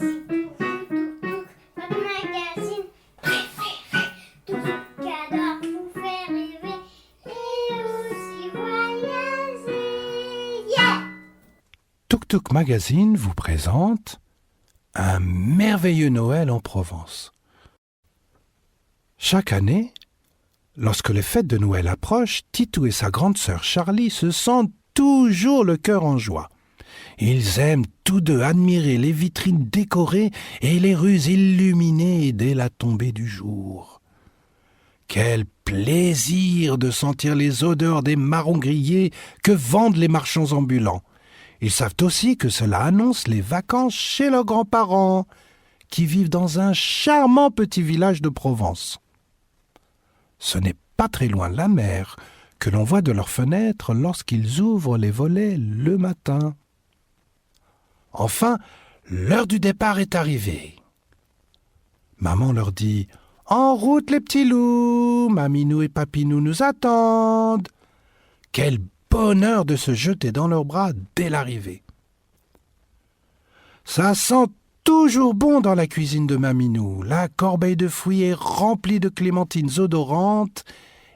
Votre magazine préféré, tout ce qui adore vous faire rêver et aussi voyager. Yeah! Tuk Tuk Magazine vous présente un merveilleux Noël en Provence. Chaque année, lorsque les fêtes de Noël approchent, Titou et sa grande sœur Charlie se sentent toujours le cœur en joie. Ils aiment tous deux admirer les vitrines décorées et les rues illuminées dès la tombée du jour. Quel plaisir de sentir les odeurs des marrons grillés que vendent les marchands ambulants. Ils savent aussi que cela annonce les vacances chez leurs grands-parents, qui vivent dans un charmant petit village de Provence. Ce n'est pas très loin de la mer que l'on voit de leurs fenêtres lorsqu'ils ouvrent les volets le matin. Enfin, l'heure du départ est arrivée. Maman leur dit « En route les petits loups, Maminou et Papinou nous attendent !» Quel bonheur de se jeter dans leurs bras dès l'arrivée. Ça sent toujours bon dans la cuisine de Maminou. La corbeille de fruits est remplie de clémentines odorantes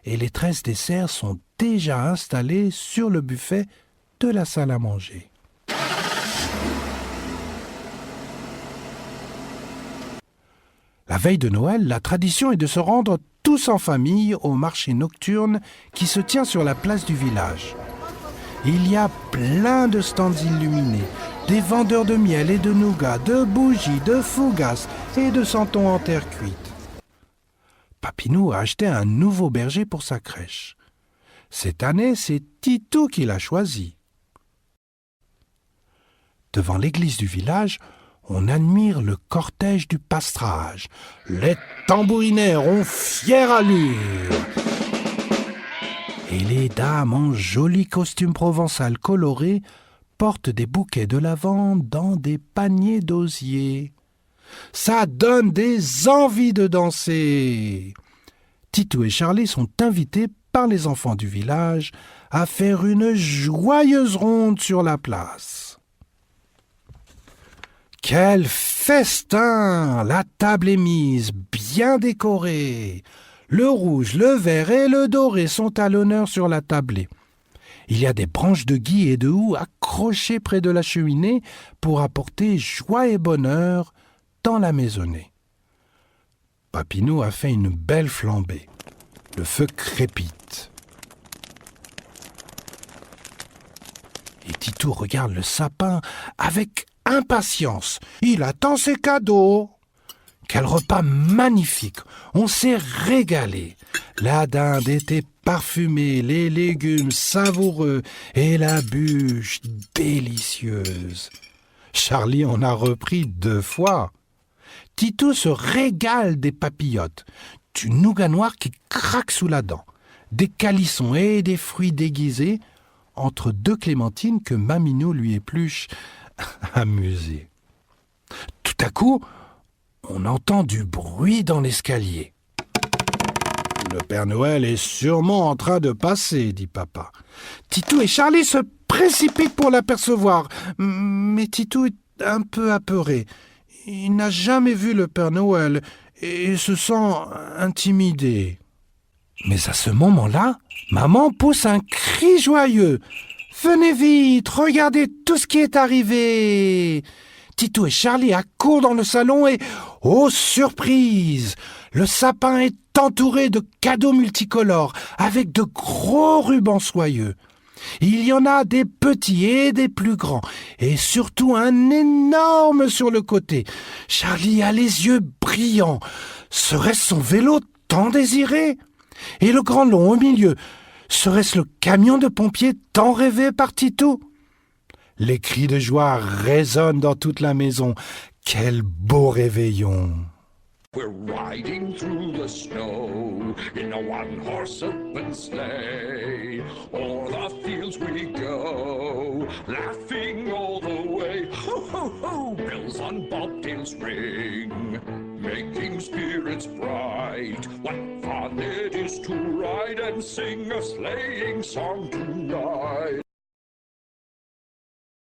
et les 13 desserts sont déjà installés sur le buffet de la salle à manger. La veille de Noël, la tradition est de se rendre tous en famille au marché nocturne qui se tient sur la place du village. Il y a plein de stands illuminés, des vendeurs de miel et de nougat, de bougies, de fougasses et de santons en terre cuite. Papinou a acheté un nouveau berger pour sa crèche. Cette année, c'est Titou qui l'a choisi. Devant l'église du village, on admire le cortège du pastrage. Les tambourinaires ont fière allure. Et les dames en jolis costumes provençal colorés portent des bouquets de lavande dans des paniers d'osier. Ça donne des envies de danser. Titou et Charlie sont invités par les enfants du village à faire une joyeuse ronde sur la place. Quel festin! La table est mise, bien décorée. Le rouge, le vert et le doré sont à l'honneur sur la tablée. Il y a des branches de gui et de houx accrochées près de la cheminée pour apporter joie et bonheur dans la maisonnée. Papinou a fait une belle flambée. Le feu crépite. Et Titou regarde le sapin avec impatience. Il attend ses cadeaux. Quel repas magnifique! On s'est régalé. La dinde était parfumée, les légumes savoureux et la bûche délicieuse. Charlie en a repris 2 fois. Titou se régale des papillotes, du nougat noir qui craque sous la dent, des calissons et des fruits déguisés entre 2 clémentines que Maminou lui épluche amusée. Tout à coup, on entend du bruit dans l'escalier. « Le Père Noël est sûrement en train de passer, » dit papa. Titou et Charlie se précipitent pour l'apercevoir, mais Titou est un peu apeuré. Il n'a jamais vu le Père Noël et se sent intimidé. Mais à ce moment-là, maman pousse un cri joyeux. « Venez vite, regardez tout ce qui est arrivé !» Titou et Charlie accourent dans le salon et, oh surprise, le sapin est entouré de cadeaux multicolores avec de gros rubans soyeux. Il y en a des petits et des plus grands, et surtout un énorme sur le côté. Charlie a les yeux brillants. Serait-ce son vélo tant désiré? Et le grand long au milieu, serait-ce le camion de pompiers tant rêvé par Titou? Les cris de joie résonnent dans toute la maison. Quel beau réveillon! We're riding through the snow in a one-horse open sleigh. O'er the fields we go, laughing all the way. Ho, ho, ho! Bells on bobtails ring, making spirits bright. What fun it is to ride and sing a sleighing song tonight.